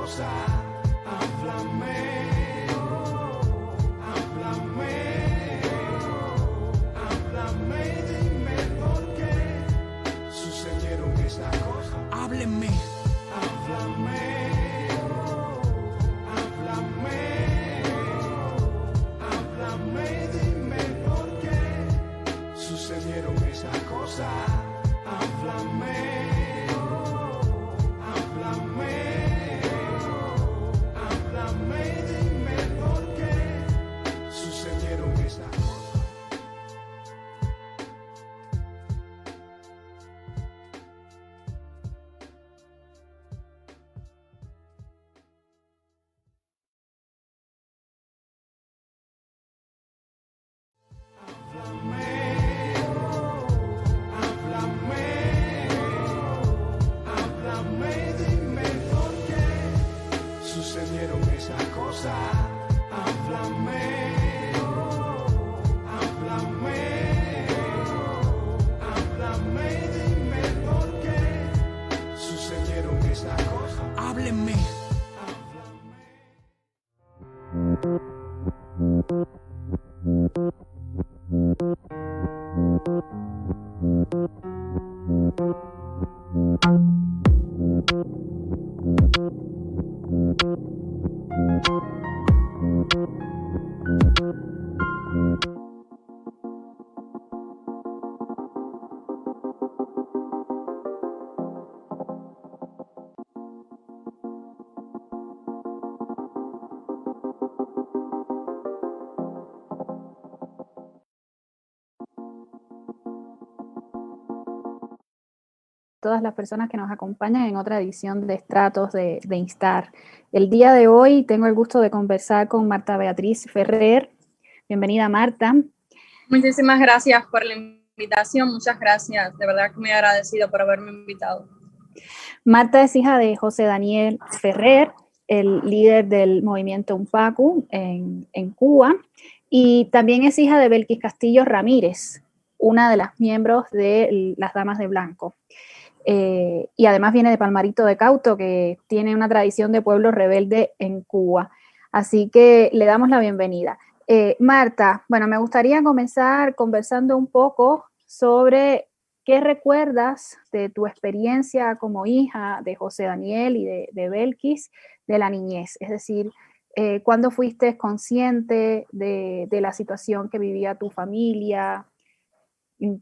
cosa. Háblame, háblame, háblame, dime por qué sucedieron estas cosas. Hábleme, háblame, háblame, háblame, dime por qué sucedieron estas cosas. Háblame. Sucedieron esas cosas. Háblame, háblame, háblame, dime por qué sucedieron esas cosas. Hábleme, todas las personas que nos acompañan en otra edición de Estratos de Instar. El día de hoy tengo el gusto de conversar con Marta Beatriz Ferrer. Bienvenida, Marta. Muchísimas gracias por la invitación, muchas gracias, de verdad que muy agradecido por haberme invitado. Marta es hija de José Daniel Ferrer, el líder del movimiento UNPACU en Cuba, y también es hija de Belkis Castillo Ramírez, una de las miembros de las Damas de Blanco. Y además viene de Palmarito de Cauto, que tiene una tradición de pueblo rebelde en Cuba. Así que le damos la bienvenida. Marta, bueno, me gustaría comenzar conversando un poco sobre qué recuerdas de tu experiencia como hija de José Daniel y de Belkis de la niñez. Es decir, ¿cuándo fuiste consciente de la situación que vivía tu familia?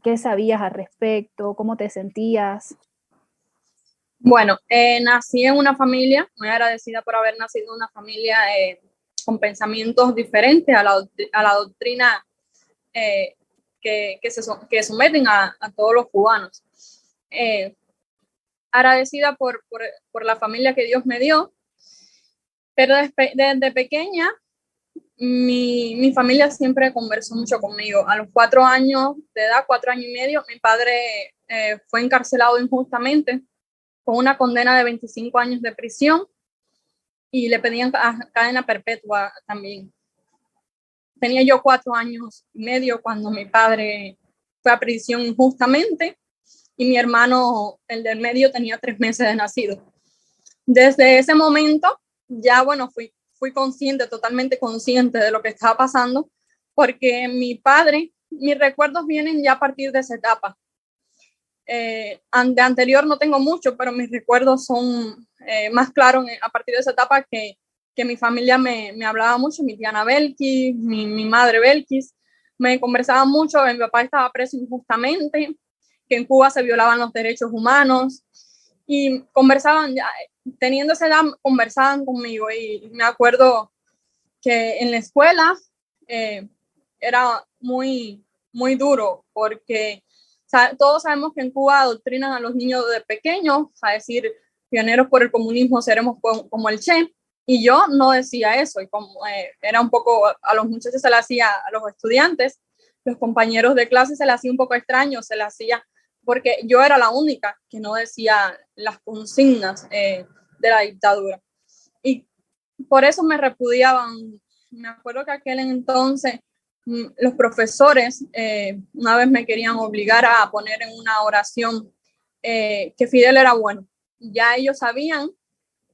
¿Qué sabías al respecto? ¿Cómo te sentías? Bueno, nací en una familia, muy agradecida por haber nacido en una familia con pensamientos diferentes a la doctrina que someten a todos los cubanos. Agradecida por la familia que Dios me dio, pero desde pequeña mi familia siempre conversó mucho conmigo. A los 4 años de edad, 4 años y medio, mi padre fue encarcelado injustamente con una condena de 25 años de prisión y le pedían cadena perpetua también. Tenía yo 4 años y medio cuando mi padre fue a prisión injustamente y mi hermano, el del medio, tenía 3 meses de nacido. Desde ese momento ya, bueno, fui consciente, totalmente consciente de lo que estaba pasando, porque mi padre, mis recuerdos vienen ya a partir de esa etapa. De anterior no tengo mucho, pero mis recuerdos son más claros a partir de esa etapa que mi familia me hablaba mucho, mi tía Ana Belkis, mi madre Belkis, me conversaban mucho, mi papá estaba preso injustamente, que en Cuba se violaban los derechos humanos, y conversaban, teniendo esa edad, conversaban conmigo, y me acuerdo que en la escuela era muy, muy duro, porque todos sabemos que en Cuba adoctrinan a los niños de pequeños, a decir, pioneros por el comunismo seremos como el Che, y yo no decía eso, y como era un poco, a los muchachos se le hacía, a los estudiantes, los compañeros de clase se le hacía un poco extraño, se le hacía, porque yo era la única que no decía las consignas de la dictadura, y por eso me repudiaban. Me acuerdo que aquel entonces los profesores una vez me querían obligar a poner en una oración que Fidel era bueno. Ya ellos sabían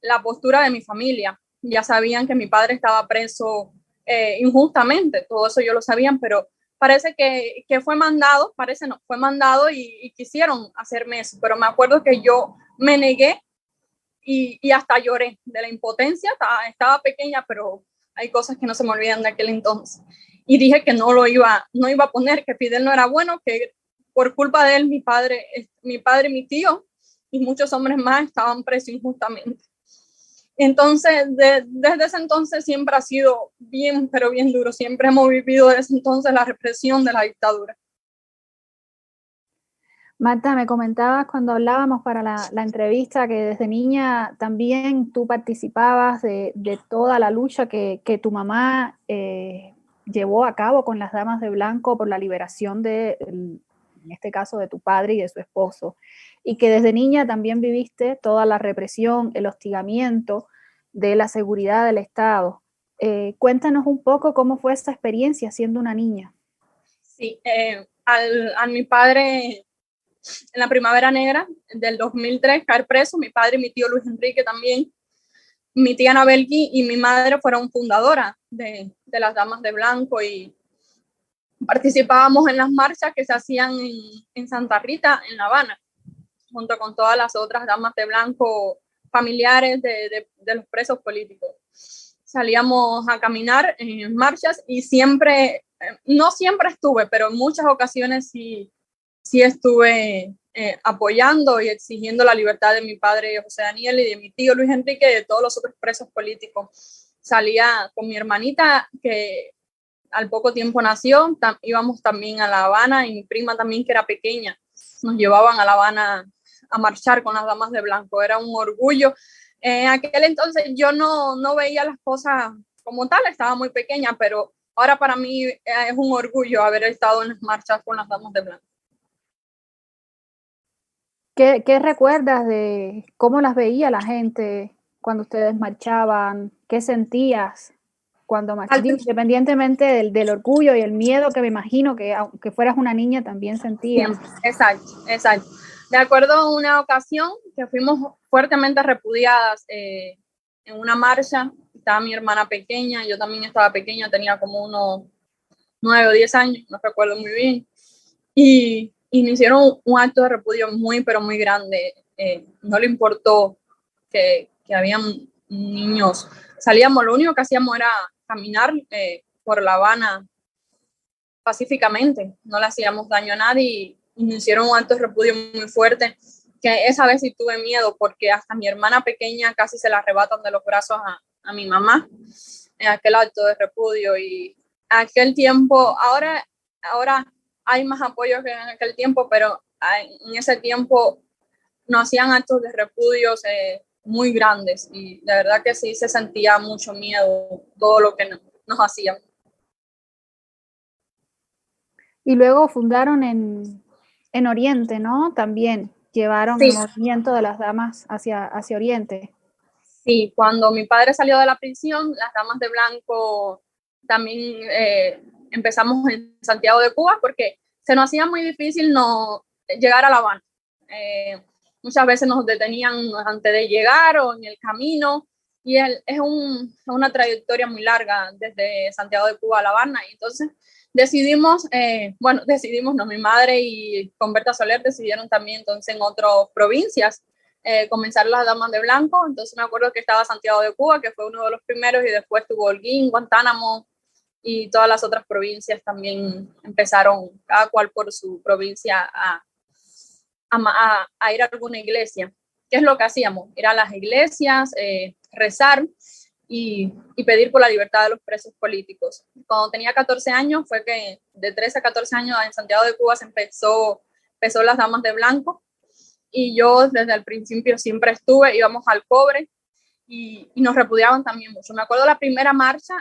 la postura de mi familia. Ya sabían que mi padre estaba preso injustamente, todo eso yo lo sabían, pero parece que fue mandado, parece no, fue mandado y quisieron hacerme eso, pero me acuerdo que yo me negué y hasta lloré de la impotencia, estaba pequeña, pero hay cosas que no se me olvidan de aquel entonces. Y dije que no iba a poner, que Fidel no era bueno, que por culpa de él mi padre y mi tío y muchos hombres más estaban presos injustamente. Entonces, desde ese entonces siempre ha sido bien, pero bien duro. Siempre hemos vivido desde entonces la represión de la dictadura. Marta, me comentabas cuando hablábamos para la entrevista que desde niña también tú participabas de toda la lucha que tu mamá llevó a cabo con las Damas de Blanco por la liberación en este caso, de tu padre y de su esposo, y que desde niña también viviste toda la represión, el hostigamiento de la seguridad del Estado. Cuéntanos un poco cómo fue esa experiencia siendo una niña. Sí, a mi padre en la Primavera Negra del 2003 caer preso, mi padre y mi tío Luis Enrique también, mi tía Anabelki y mi madre fueron fundadoras de las Damas de Blanco y participábamos en las marchas que se hacían en Santa Rita, en La Habana, junto con todas las otras Damas de Blanco familiares de los presos políticos. Salíamos a caminar en marchas y siempre, no siempre estuve, pero en muchas ocasiones sí estuve apoyando y exigiendo la libertad de mi padre José Daniel y de mi tío Luis Enrique y de todos los otros presos políticos. Salía con mi hermanita, que al poco tiempo nació, íbamos también a La Habana, y mi prima también, que era pequeña, nos llevaban a La Habana a marchar con las Damas de Blanco. Era un orgullo. En aquel entonces yo no veía las cosas como tal, estaba muy pequeña, pero ahora para mí es un orgullo haber estado en las marchas con las Damas de Blanco. ¿Qué recuerdas de cómo las veía la gente cuando ustedes marchaban? ¿Qué sentías cuando marchaban? Independientemente del orgullo y el miedo que me imagino que aunque fueras una niña también sentías. Exacto. De acuerdo a una ocasión que fuimos fuertemente repudiadas en una marcha, estaba mi hermana pequeña, yo también estaba pequeña, tenía como unos 9 o 10 años, no recuerdo muy bien, y me hicieron un acto de repudio muy, pero muy grande. No le importó que habían niños. Salíamos, lo único que hacíamos era caminar por La Habana pacíficamente, no le hacíamos daño a nadie y me hicieron un acto de repudio muy fuerte, que esa vez sí tuve miedo porque hasta mi hermana pequeña casi se la arrebatan de los brazos a mi mamá en aquel acto de repudio. Y aquel tiempo, ahora hay más apoyo que en aquel tiempo, pero en ese tiempo nos hacían actos de repudios muy grandes y de verdad que sí se sentía mucho miedo todo lo que nos hacían. Y luego fundaron en Oriente, ¿no? También llevaron Sí. el movimiento de las damas hacia Oriente. Sí, cuando mi padre salió de la prisión, las Damas de Blanco también empezamos en Santiago de Cuba porque se nos hacía muy difícil no llegar a La Habana. Muchas veces nos detenían antes de llegar o en el camino y es una trayectoria muy larga desde Santiago de Cuba a La Habana. Y entonces decidimos, mi madre y con Berta Soler decidieron también entonces en otras provincias comenzar las Damas de Blanco. Entonces me acuerdo que estaba Santiago de Cuba, que fue uno de los primeros, y después tuvo Holguín, Guantánamo, y todas las otras provincias también empezaron, cada cual por su provincia, a ir a alguna iglesia. ¿Qué es lo que hacíamos? Ir a las iglesias, rezar y pedir por la libertad de los presos políticos. Cuando tenía 14 años, fue que de 13 a 14 años en Santiago de Cuba se empezó las Damas de Blanco, y yo desde el principio siempre estuve, íbamos al Cobre y nos repudiaban también mucho. Me acuerdo la primera marcha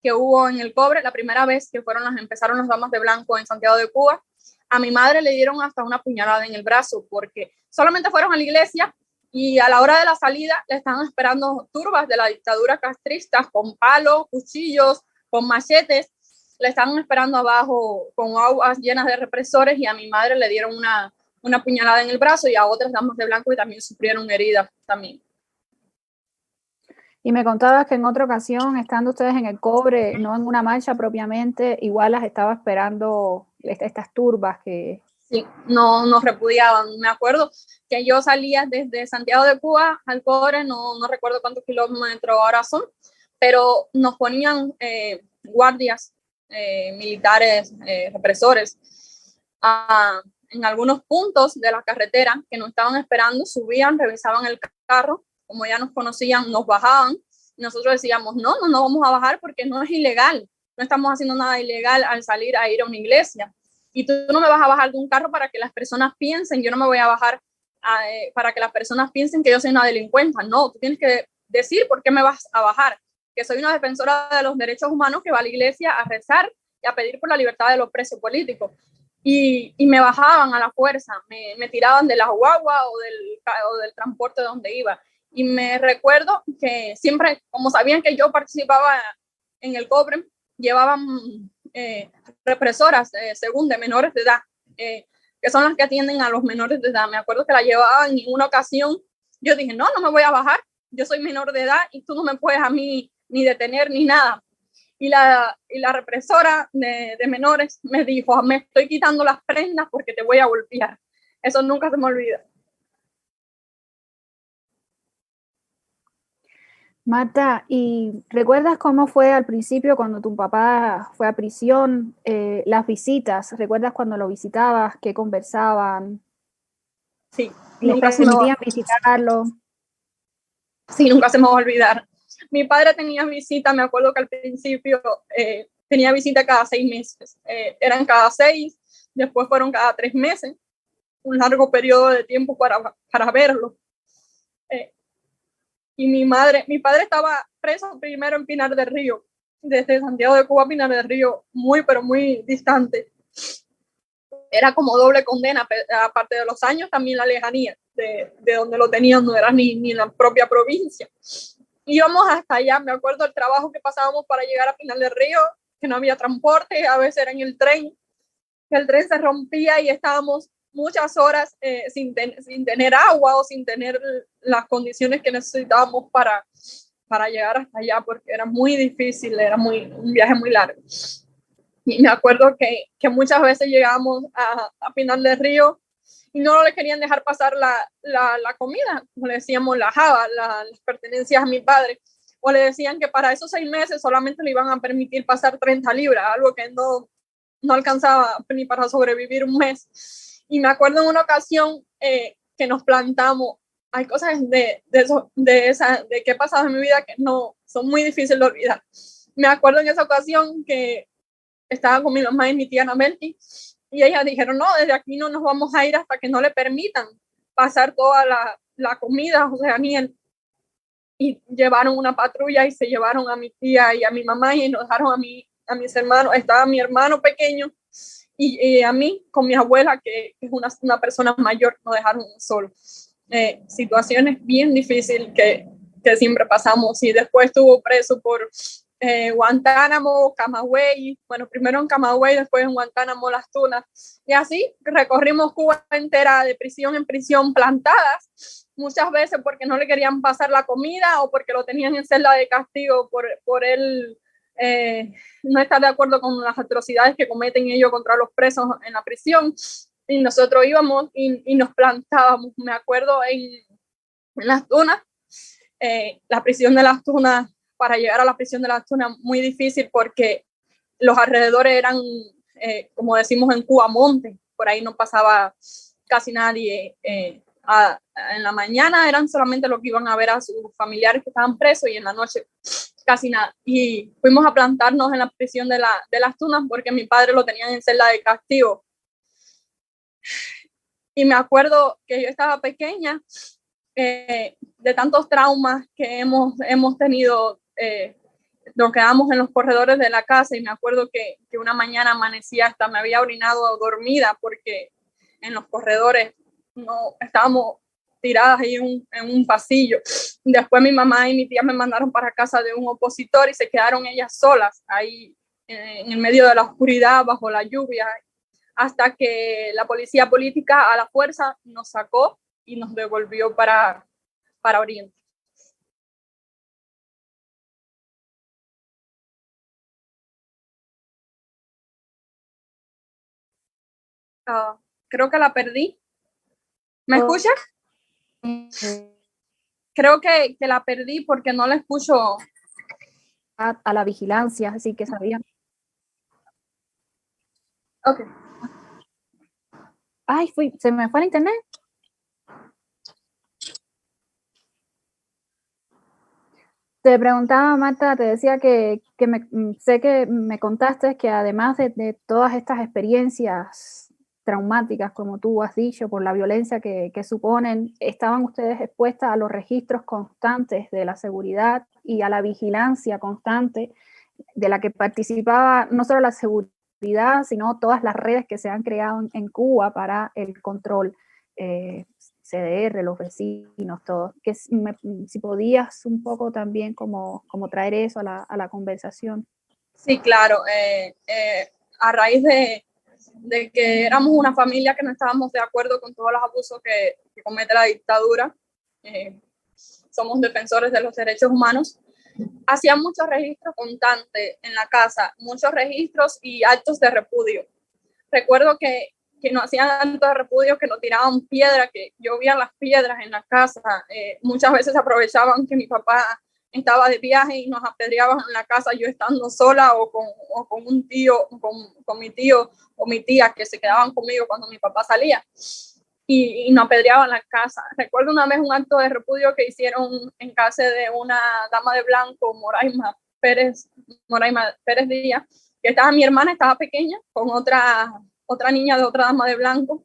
que hubo en el Cobre, la primera vez que empezaron las Damas de Blanco en Santiago de Cuba, a mi madre le dieron hasta una puñalada en el brazo porque solamente fueron a la iglesia y a la hora de la salida le estaban esperando turbas de la dictadura castrista con palos, cuchillos, con machetes, le estaban esperando abajo con aguas llenas de represores, y a mi madre le dieron una puñalada en el brazo y a otras Damas de Blanco que también sufrieron heridas también. Y me contabas que en otra ocasión, estando ustedes en el Cobre, no en una marcha propiamente, igual las estaba esperando estas turbas que... Sí, nos repudiaban. Me acuerdo que yo salía desde Santiago de Cuba al Cobre, no recuerdo cuántos kilómetros ahora son, pero nos ponían guardias militares, represores, en algunos puntos de la carretera que nos estaban esperando, subían, revisaban el carro, como ya nos conocían, nos bajaban. Nosotros decíamos, no vamos a bajar porque no es ilegal, no estamos haciendo nada ilegal al salir a ir a una iglesia. Y tú no me vas a bajar de un carro para que las personas piensen, yo no me voy a bajar para que las personas piensen que yo soy una delincuente. No, tú tienes que decir por qué me vas a bajar, que soy una defensora de los derechos humanos que va a la iglesia a rezar y a pedir por la libertad de los presos políticos. Y me bajaban a la fuerza, me tiraban de la guagua o del transporte donde iba. Y me recuerdo que siempre, como sabían que yo participaba en el Cobre, llevaban represoras, según de menores de edad, que son las que atienden a los menores de edad. Me acuerdo que la llevaban en una ocasión. Yo dije, no me voy a bajar, yo soy menor de edad y tú no me puedes a mí ni detener ni nada. Y la represora de menores me dijo, me estoy quitando las prendas porque te voy a golpear. Eso nunca se me olvida. Marta, ¿y recuerdas cómo fue al principio cuando tu papá fue a prisión, las visitas? ¿Recuerdas cuando lo visitabas, qué conversaban? Sí, ¿Les permitían visitarlo? Sí, nunca se me va a olvidar. Mi padre tenía visita, me acuerdo que al principio tenía visita cada 6 meses. Eran cada 6, después fueron cada 3 meses, un largo periodo de tiempo para verlo. Y mi padre estaba preso primero en Pinar del Río, desde Santiago de Cuba a Pinar del Río, pero muy distante. Era como doble condena, aparte de los años, también la lejanía de donde lo tenían, no era ni la propia provincia. Íbamos hasta allá, me acuerdo el trabajo que pasábamos para llegar a Pinar del Río, que no había transporte, a veces era en el tren, que el tren se rompía y estábamos muchas horas sin tener agua o sin tener las condiciones que necesitábamos para llegar hasta allá, porque era muy difícil, era un viaje muy largo. Y me acuerdo que muchas veces llegábamos a Pinar del Río y no le querían dejar pasar la comida, como le decíamos, la java, las pertenencias a mi padre, o le decían que para esos 6 meses solamente le iban a permitir pasar 30 libras, algo que no alcanzaba ni para sobrevivir un mes. Y me acuerdo en una ocasión que nos plantamos. Hay cosas de qué ha pasado en mi vida que no son muy difíciles de olvidar. Me acuerdo en esa ocasión que estaba con mi mamá y mi tía Anabelti y ellas dijeron, no, desde aquí no nos vamos a ir hasta que no le permitan pasar toda la comida, José Daniel. Y llevaron una patrulla y se llevaron a mi tía y a mi mamá y nos dejaron a mis hermanos. Estaba mi hermano pequeño y a mí con mi abuela, que es una persona mayor, nos dejaron solos. Situaciones bien difíciles que siempre pasamos. Y después estuvo preso por Guantánamo, Camagüey, bueno, primero en Camagüey, después en Guantánamo, Las Tunas. Y así recorrimos Cuba entera de prisión en prisión, plantadas, muchas veces porque no le querían pasar la comida o porque lo tenían en celda de castigo por él no estar de acuerdo con las atrocidades que cometen ellos contra los presos en la prisión. Y nosotros íbamos y nos plantábamos. Me acuerdo en Las Tunas, la prisión de Las Tunas, para llegar a la prisión de Las Tunas, muy difícil porque los alrededores eran, como decimos en Cuba, monte. Por ahí no pasaba casi nadie. En la mañana eran solamente los que iban a ver a sus familiares que estaban presos y en la noche casi nada. Y fuimos a plantarnos en la prisión de Las Tunas porque mi padre lo tenían en celda de castigo. Y me acuerdo que yo estaba pequeña, de tantos traumas que hemos tenido, nos quedamos en los corredores de la casa y me acuerdo que una mañana amanecía, hasta me había orinado dormida porque en los corredores no estábamos tiradas ahí en un pasillo. Después mi mamá y mi tía me mandaron para casa de un opositor y se quedaron ellas solas ahí en el medio de la oscuridad, bajo la lluvia, hasta que la policía política a la fuerza nos sacó y nos devolvió para Oriente. creo que la perdí. ¿Me Oh. escuchas? Creo que la perdí porque no la escucho. A la vigilancia, así que sabían. Ok. Ay, se me fue el internet. Te preguntaba, Marta, te decía sé que me contaste que además de todas estas experiencias traumáticas, como tú has dicho, por la violencia que suponen, estaban ustedes expuestas a los registros constantes de la seguridad y a la vigilancia constante de la que participaba no solo la seguridad, sino todas las redes que se han creado en Cuba para el control. CDR, los vecinos, todos. Si podías un poco también como traer eso a la conversación. Sí, claro. A raíz de que éramos una familia que no estábamos de acuerdo con todos los abusos que comete la dictadura, somos defensores de los derechos humanos, hacían muchos registros constantes en la casa, muchos registros y actos de repudio. Recuerdo que nos hacían actos de repudio, que nos tiraban piedras, que llovían las piedras en la casa. Muchas veces aprovechaban que mi papá estaba de viaje y nos apedreaban en la casa, yo estando sola o con un tío, con mi tío o mi tía que se quedaban conmigo cuando mi papá salía. Y nos apedreaban la casa. Recuerdo una vez un acto de repudio que hicieron en casa de una dama de blanco, Moraima Pérez Díaz, que mi hermana estaba pequeña con otra niña de otra dama de blanco,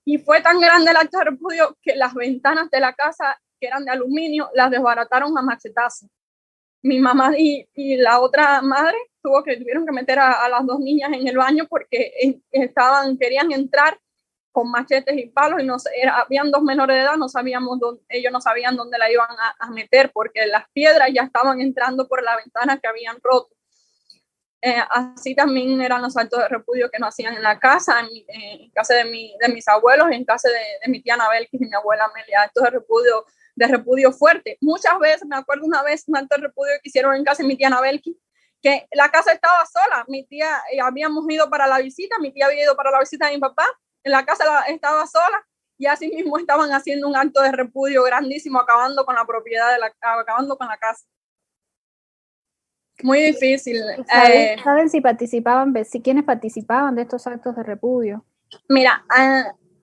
y fue tan grande el acto de repudio que las ventanas de la casa, que eran de aluminio, las desbarataron a machetazos. Mi mamá y la otra madre tuvieron que meter a las dos niñas en el baño porque querían entrar con machetes y palos, y habían dos menores de edad, ellos no sabían dónde la iban a meter porque las piedras ya estaban entrando por la ventana que habían roto. Así también eran los actos de repudio que nos hacían en la casa, en casa de mis abuelos, en casa de mi tía Anabel y mi abuela Amelia, actos de repudio fuerte. Muchas veces, me acuerdo una vez, un acto de repudio que hicieron en casa de mi tía Anabel, que la casa estaba sola, mi tía, habíamos ido para la visita, mi tía había ido para la visita de mi papá, en la casa estaba sola, y así mismo estaban haciendo un acto de repudio grandísimo, acabando con la propiedad, acabando con la casa. Muy difícil. ¿Saben si quiénes participaban de estos actos de repudio? Mira,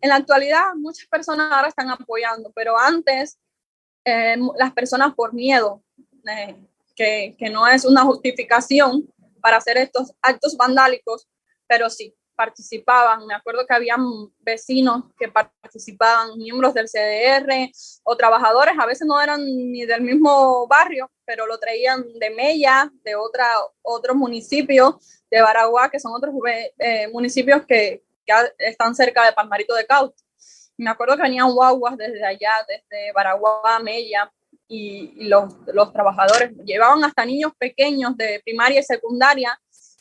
en la actualidad muchas personas ahora están apoyando, pero antes las personas por miedo, que no es una justificación para hacer estos actos vandálicos, pero sí participaban. Me acuerdo que habían vecinos que participaban, miembros del CDR o trabajadores, a veces no eran ni del mismo barrio, pero lo traían de Mella, de otros municipios, de Baraguá, que son otros municipios que están cerca de Palmarito de Cauca. Me acuerdo que venían guaguas desde allá, desde Baraguá, Mella, y los trabajadores llevaban hasta niños pequeños de primaria y secundaria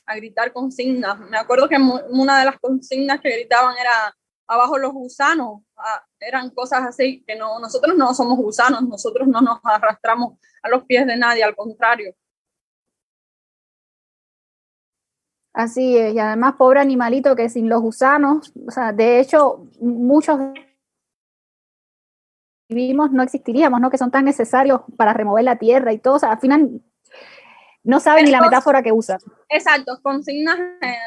a gritar consignas. Me acuerdo que una de las consignas que gritaban era abajo los gusanos. Eran cosas así, que nosotros no somos gusanos, nosotros no nos arrastramos a los pies de nadie, al contrario. Así es, y además pobre animalito que sin los gusanos, o sea, de hecho muchos vivimos no existiríamos, ¿no? Que son tan necesarios para remover la tierra y todo, o sea, al final no saben ni la metáfora que usan. Exacto, consignas,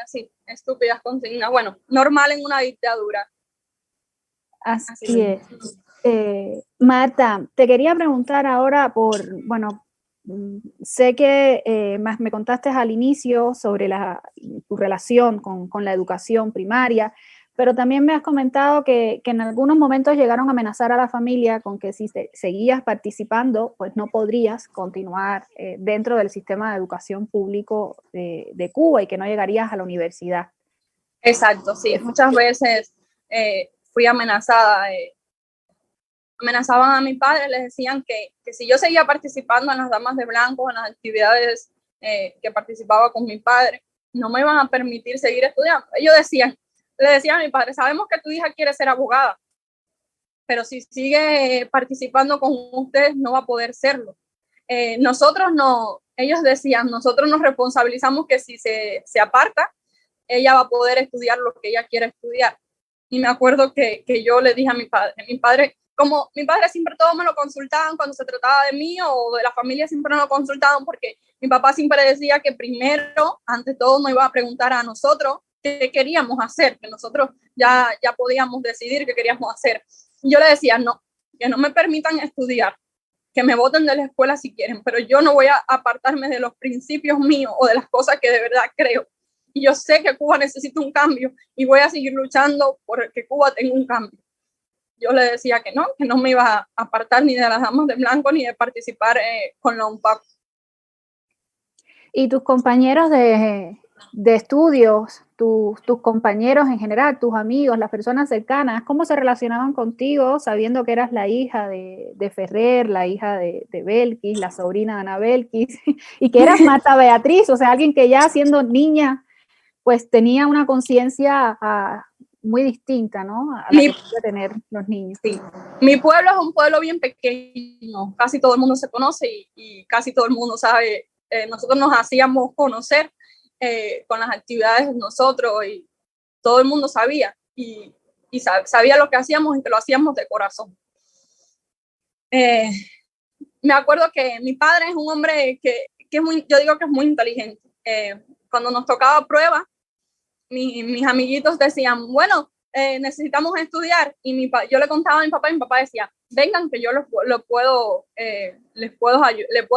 sí, estúpidas consignas, bueno, normal en una dictadura. Así es. Marta, te quería preguntar ahora sé que me contaste al inicio sobre tu relación con la educación primaria, pero también me has comentado que en algunos momentos llegaron a amenazar a la familia con que si seguías participando, pues no podrías continuar dentro del sistema de educación público de Cuba y que no llegarías a la universidad. Exacto, sí, muchas veces fui amenazada. Amenazaban a mi padre, les decían que si yo seguía participando en las damas de blanco, en las actividades que participaba con mi padre, no me iban a permitir seguir estudiando. Ellos le decían a mi padre, sabemos que tu hija quiere ser abogada, pero si sigue participando con ustedes no va a poder serlo. Ellos decían, nosotros nos responsabilizamos que si se aparta, ella va a poder estudiar lo que ella quiere estudiar. Y me acuerdo que yo le dije a mi padre, como mi padre siempre todo me lo consultaban cuando se trataba de mí o de la familia, siempre me lo consultaban porque mi papá siempre decía que primero, ante todo, nos iba a preguntar a nosotros qué queríamos hacer, que nosotros ya podíamos decidir qué queríamos hacer. Y yo le decía, no, que no me permitan estudiar, que me voten de la escuela si quieren, pero yo no voy a apartarme de los principios míos o de las cosas que de verdad creo. Y yo sé que Cuba necesita un cambio y voy a seguir luchando por que Cuba tenga un cambio. Yo le decía que no me iba a apartar ni de las damas de blanco ni de participar con la UNPACU. ¿Y tus compañeros de estudios, tus compañeros en general, tus amigos, las personas cercanas, cómo se relacionaban contigo sabiendo que eras la hija de Ferrer, la hija de Belkis, la sobrina de Ana Belkis, y que eras Marta Beatriz, o sea, alguien que ya siendo niña, pues tenía una conciencia muy distinta, ¿no? A la que puede tener los niños. Sí. Mi pueblo es un pueblo bien pequeño, casi todo el mundo se conoce y casi todo el mundo sabe. Nosotros nos hacíamos conocer con las actividades de nosotros y todo el mundo sabía y sabía lo que hacíamos y que lo hacíamos de corazón. Me acuerdo que mi padre es un hombre que es muy, yo digo que es muy inteligente. Cuando nos tocaba prueba, mis amiguitos decían, bueno, necesitamos estudiar, y yo le contaba a mi papá decía, vengan que yo les puedo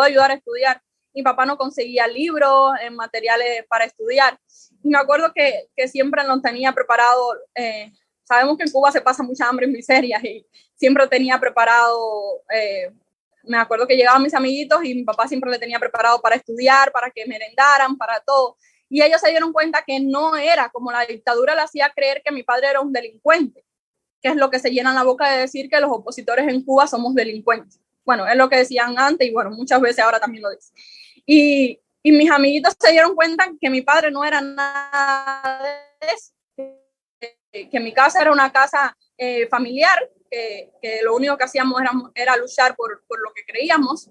ayudar a estudiar. Mi papá no conseguía libros, materiales para estudiar, y me acuerdo que siempre nos tenía preparado, sabemos que en Cuba se pasa mucha hambre y miserias, y siempre tenía preparado, me acuerdo que llegaban mis amiguitos y mi papá siempre le tenía preparado para estudiar, para que merendaran, para todo. Y ellos se dieron cuenta que no era como la dictadura le hacía creer que mi padre era un delincuente, que es lo que se llenan la boca de decir que los opositores en Cuba somos delincuentes. Bueno, es lo que decían antes y bueno, muchas veces ahora también lo dicen. Y mis amiguitos se dieron cuenta que mi padre no era nada de eso, que mi casa era una casa familiar, que lo único que hacíamos era luchar por lo que creíamos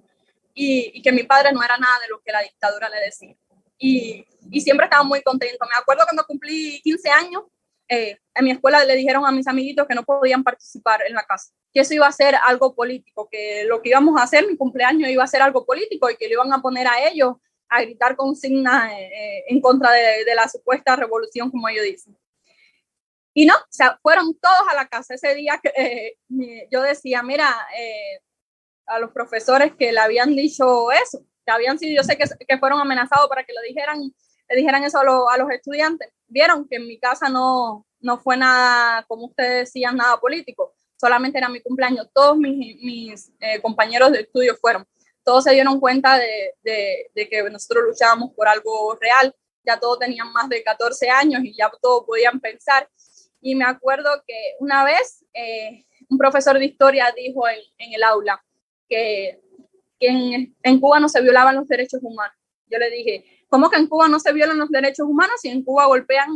y que mi padre no era nada de lo que la dictadura le decía. Y siempre estaba muy contento. Me acuerdo cuando cumplí 15 años, en mi escuela le dijeron a mis amiguitos que no podían participar en la casa, que eso iba a ser algo político, que lo que íbamos a hacer, mi cumpleaños iba a ser algo político y que le iban a poner a ellos a gritar consignas en contra de la supuesta revolución, como ellos dicen. Y no, o sea, fueron todos a la casa. Ese día yo decía, mira, a los profesores que le habían dicho eso, que habían sido, yo sé que fueron amenazados para que le dijeran eso a los estudiantes. Vieron que en mi casa no fue nada, como ustedes decían, nada político, solamente era mi cumpleaños. Todos mis compañeros de estudio fueron. Todos se dieron cuenta de que nosotros luchábamos por algo real. Ya todos tenían más de 14 años y ya todos podían pensar. Y me acuerdo que una vez un profesor de historia dijo en el aula que en Cuba no se violaban los derechos humanos. Yo le dije, ¿cómo que en Cuba no se violan los derechos humanos si en Cuba golpean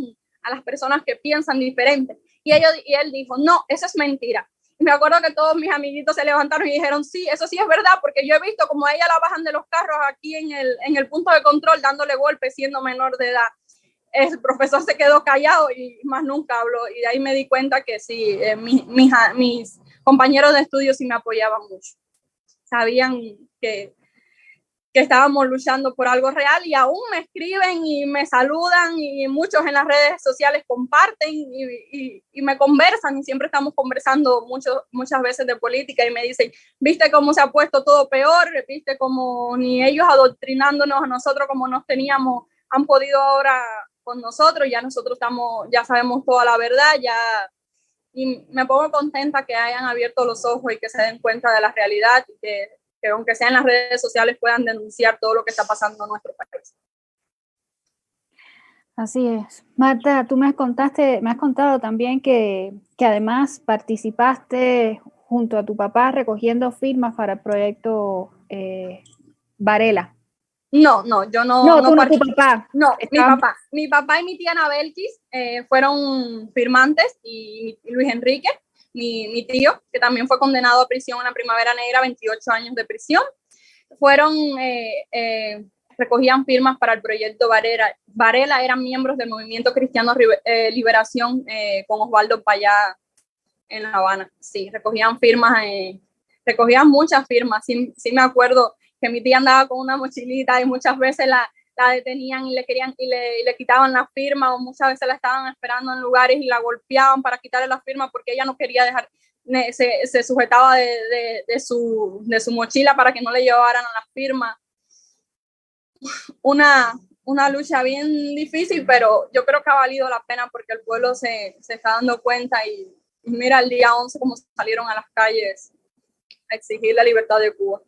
a las personas que piensan diferente? Y él dijo, no, eso es mentira. Y me acuerdo que todos mis amiguitos se levantaron y dijeron, sí, eso sí es verdad, porque yo he visto como a ella la bajan de los carros aquí en el punto de control dándole golpes siendo menor de edad. El profesor se quedó callado y más nunca habló. Y de ahí me di cuenta que sí, mis compañeros de estudio sí me apoyaban mucho. Sabían que estábamos luchando por algo real y aún me escriben y me saludan y muchos en las redes sociales comparten y me conversan y siempre estamos conversando muchas veces de política y me dicen, ¿viste cómo se ha puesto todo peor? ¿Viste cómo ni ellos adoctrinándonos a nosotros como nos teníamos han podido ahora con nosotros? Ya nosotros ya sabemos toda la verdad, y me pongo contenta que hayan abierto los ojos y que se den cuenta de la realidad y que aunque sea en las redes sociales puedan denunciar todo lo que está pasando en nuestro país. Así es. Marta, tú me has contado también que además participaste junto a tu papá recogiendo firmas para el proyecto Varela. No, yo no. No, tú no, tu papá. No, mi papá y mi tía Ana Belkis fueron firmantes y Luis Enrique, mi tío, que también fue condenado a prisión en la Primavera Negra, 28 años de prisión, fueron recogían firmas para el proyecto Varela. Varela eran miembros del Movimiento Cristiano Liberación con Osvaldo Payá en La Habana. Sí, recogían firmas, recogían muchas firmas. Sí, sí me acuerdo que mi tía andaba con una mochilita y muchas veces la detenían y le quitaban la firma, o muchas veces la estaban esperando en lugares y la golpeaban para quitarle la firma porque ella no quería dejar, se sujetaba de su mochila para que no le llevaran a la firma. Una lucha bien difícil, pero yo creo que ha valido la pena porque el pueblo se está dando cuenta y mira el día 11 cómo salieron a las calles a exigir la libertad de Cuba.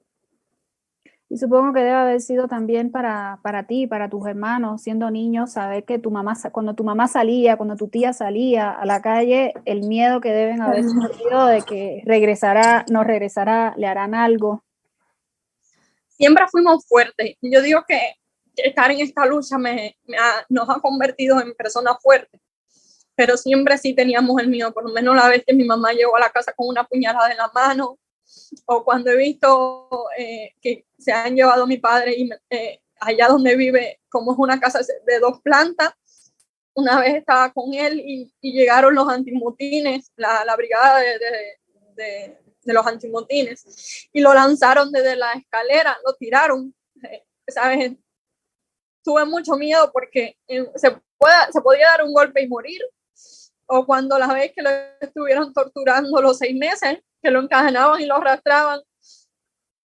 Y supongo que debe haber sido también para ti, para tus hermanos, siendo niños, saber que cuando tu mamá salía, cuando tu tía salía a la calle, el miedo que deben haber sentido de que regresará, no regresará, le harán algo. Siempre fuimos fuertes. Yo digo que estar en esta lucha nos ha convertido en personas fuertes, pero siempre sí teníamos el miedo. Por lo menos la vez que mi mamá llegó a la casa con una puñalada en la mano, o cuando he visto que se han llevado a mi padre y allá donde vive, como es una casa de 2 plantas, una vez estaba con él y llegaron los antimotines, la brigada de los antimotines, y lo lanzaron desde la escalera, lo tiraron, ¿sabes? Tuve mucho miedo porque se podía dar un golpe y morir, o cuando la vez que lo estuvieron torturando los 6 meses, que lo encadenaban y lo arrastraban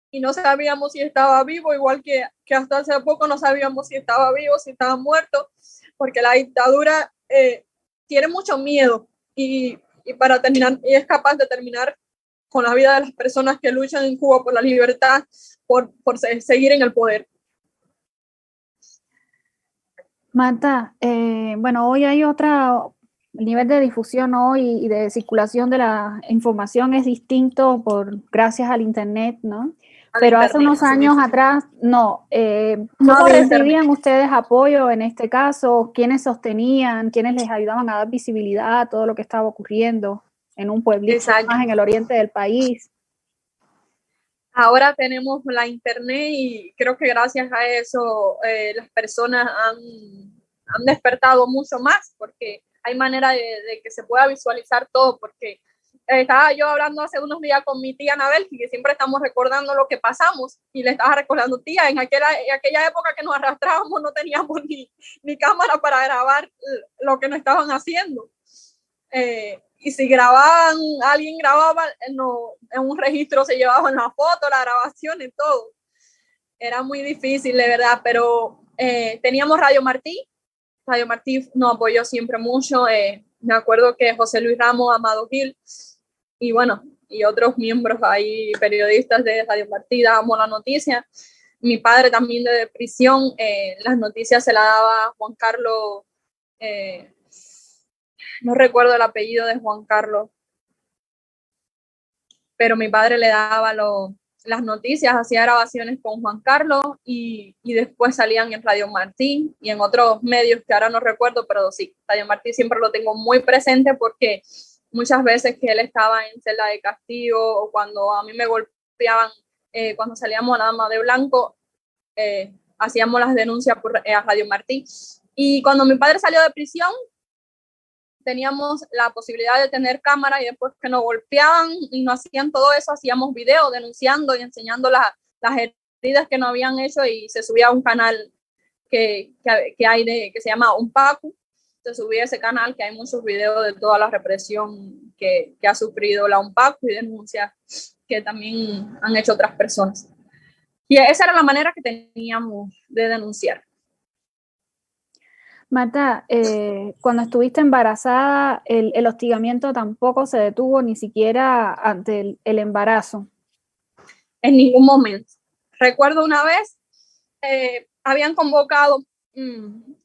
y no sabíamos si estaba vivo, igual que hasta hace poco no sabíamos si estaba vivo, si estaba muerto, porque la dictadura tiene mucho miedo y para terminar, y es capaz de terminar con la vida de las personas que luchan en Cuba por la libertad, por seguir en el poder. Marta, bueno, hoy hay el nivel de difusión hoy y de circulación de la información es distinto gracias al internet, ¿no? Pero hace unos años atrás, no. ¿Cómo recibían ustedes apoyo en este caso? ¿Quiénes sostenían? ¿Quiénes les ayudaban a dar visibilidad a todo lo que estaba ocurriendo en un pueblito más en el oriente del país? Ahora tenemos la internet y creo que gracias a eso las personas han despertado mucho más, porque hay manera de que se pueda visualizar todo, porque estaba yo hablando hace unos días con mi tía Anabel, que siempre estamos recordando lo que pasamos, y le estaba recordando, tía, en aquella época que nos arrastrábamos no teníamos ni cámara para grabar lo que nos estaban haciendo. Y si alguien grababa, en un registro se llevaban la foto, la grabación y todo. Era muy difícil, de verdad, pero teníamos Radio Martí. Radio Martí nos apoyó siempre mucho. Me acuerdo que José Luis Ramos, Amado Gil y bueno, y otros miembros ahí, periodistas de Radio Martí, dábamos la noticia. Mi padre también de prisión, las noticias se las daba Juan Carlos, no recuerdo el apellido de Juan Carlos, pero mi padre le daba las noticias, hacía grabaciones con Juan Carlos y después salían en Radio Martí y en otros medios que ahora no recuerdo, pero sí, Radio Martí siempre lo tengo muy presente porque muchas veces que él estaba en celda de castigo o cuando a mí me golpeaban, cuando salíamos a la dama de blanco, hacíamos las denuncias por Radio Martí. Y cuando mi padre salió de prisión, teníamos la posibilidad de tener cámara y después que nos golpeaban y nos hacían todo eso, hacíamos videos denunciando y enseñando las heridas que nos habían hecho y se subía a un canal que hay que se llama UNPACU. Se subía a ese canal que hay muchos videos de toda la represión que ha sufrido la UNPACU y denuncias que también han hecho otras personas. Y esa era la manera que teníamos de denunciar. Marta, cuando estuviste embarazada, el hostigamiento tampoco se detuvo ni siquiera ante el embarazo. En ningún momento. Recuerdo una vez, habían convocado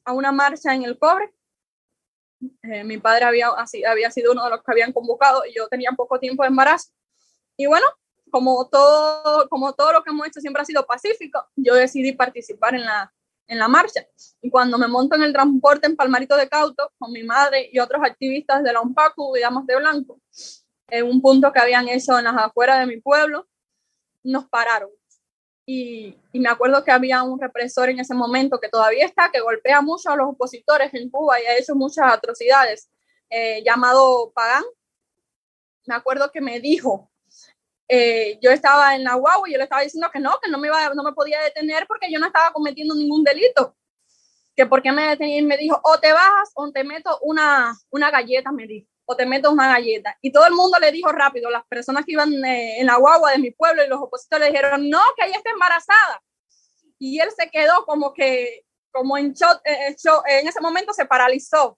a una marcha en El Cobre. Mi padre había sido uno de los que habían convocado y yo tenía poco tiempo de embarazo. Y bueno, como todo lo que hemos hecho siempre ha sido pacífico, yo decidí participar en la marcha. Y cuando me monto en el transporte en Palmarito de Cauto con mi madre y otros activistas de la UNPACU y Damas de Blanco, en un punto que habían hecho en las afueras de mi pueblo, nos pararon. y me acuerdo que había un represor en ese momento que todavía está, que golpea mucho a los opositores en Cuba y ha hecho muchas atrocidades, llamado Pagán. Me acuerdo que me dijo, yo estaba en la guagua y yo le estaba diciendo que no me podía detener porque yo no estaba cometiendo ningún delito, que por qué me detenía, y me dijo, o te bajas o te meto una galleta, me dijo, o te meto una galleta. Y todo el mundo le dijo rápido, las personas que iban en la guagua de mi pueblo y los opositores le dijeron, no, que ella está embarazada. Y él se quedó como en shock, en ese momento se paralizó.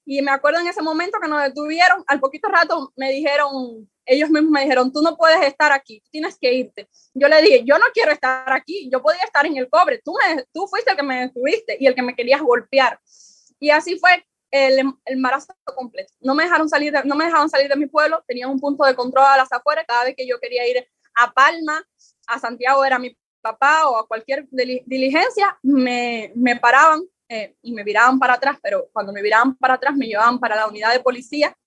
Y me acuerdo en ese momento que nos detuvieron, al poquito rato me dijeron, ellos mismos me dijeron, tú no puedes estar aquí, tú tienes que irte. Yo le dije, yo no quiero estar aquí, yo podía estar en el cobre, tú fuiste el que me detuviste y el que me querías golpear. Y así fue el embarazo completo. No me dejaron salir de mi pueblo, tenían un punto de control a las afueras, cada vez que yo quería ir a Palma, a Santiago era mi papá o a cualquier diligencia, me paraban y me viraban para atrás, pero cuando me viraban para atrás me llevaban para la unidad de policía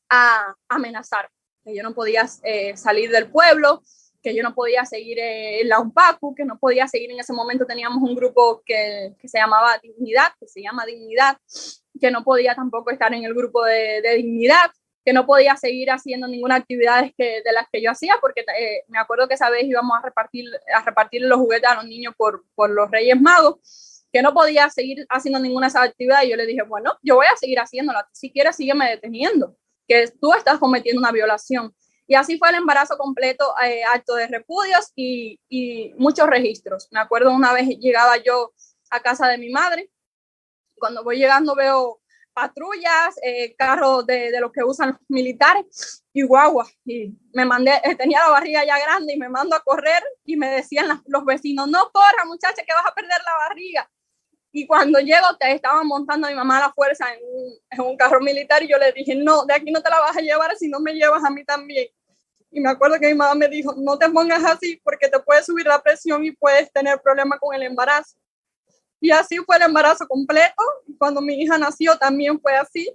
a amenazar, que yo no podía salir del pueblo, que yo no podía seguir en la UNPACU, que no podía seguir en ese momento, teníamos un grupo que se llamaba Dignidad, que se llama Dignidad, que no podía tampoco estar en el grupo de Dignidad, que no podía seguir haciendo ninguna actividad de las que yo hacía, porque me acuerdo que esa vez íbamos a repartir los juguetes a los niños por los Reyes Magos, que no podía seguir haciendo ninguna de esas actividades. Y yo le dije, bueno, yo voy a seguir haciéndola, si quieres sígueme deteniendo, que tú estás cometiendo una violación. Y así fue el embarazo completo, acto de repudios y muchos registros. Me acuerdo una vez llegaba yo a casa de mi madre, cuando voy llegando veo patrullas, carros de los que usan los militares y guaguas. Y tenía la barriga ya grande y me mando a correr y me decían los vecinos, no corra muchacha que vas a perder la barriga. Y cuando llego, estaban montando a mi mamá a la fuerza en un carro militar y yo le dije, no, de aquí no te la vas a llevar si no me llevas a mí también. Y me acuerdo que mi mamá me dijo, no te pongas así porque te puede subir la presión y puedes tener problemas con el embarazo. Y así fue el embarazo completo. Cuando mi hija nació también fue así.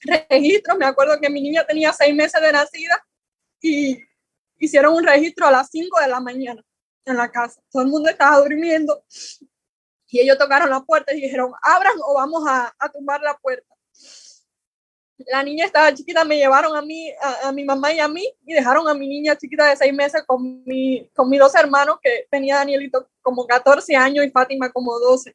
Registros, me acuerdo que mi niña tenía 6 meses de nacida y hicieron un registro a las 5 de la mañana en la casa. Todo el mundo estaba durmiendo. Y ellos tocaron la puerta y dijeron, abran o vamos a tumbar la puerta. La niña estaba chiquita, me llevaron a mí, a mi mamá y a mí, y dejaron a mi niña chiquita de 6 meses con mis 2 hermanos, que tenía Danielito como 14 años y Fátima como 12.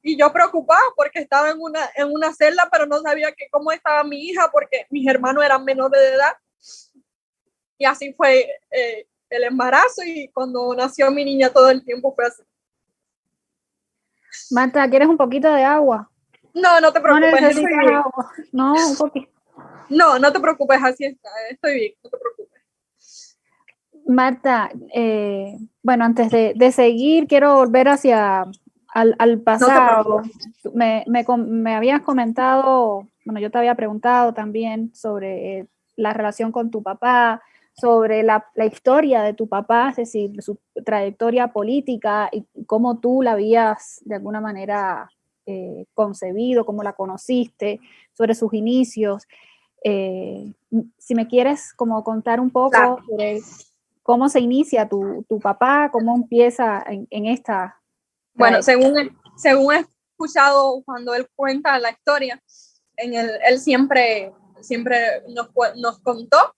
Y yo preocupada porque estaba en una celda, pero no sabía cómo estaba mi hija porque mis hermanos eran menores de edad. Y así fue el embarazo, y cuando nació mi niña todo el tiempo fue así. Marta, ¿quieres un poquito de agua? No, no te preocupes. No necesitas agua. No, un poquito. No, no te preocupes, así está. Estoy bien, no te preocupes. Marta, bueno, antes de seguir, quiero volver al pasado. No me habías comentado, bueno, yo te había preguntado también sobre la relación con tu papá, sobre la historia de tu papá, es decir, su trayectoria política y cómo tú la habías de alguna manera concebido, cómo la conociste, sobre sus inicios. Si me quieres como contar un poco Claro. sobre cómo se inicia tu papá, cómo empieza en esta... Bueno, según he escuchado cuando él cuenta la historia, él siempre nos contó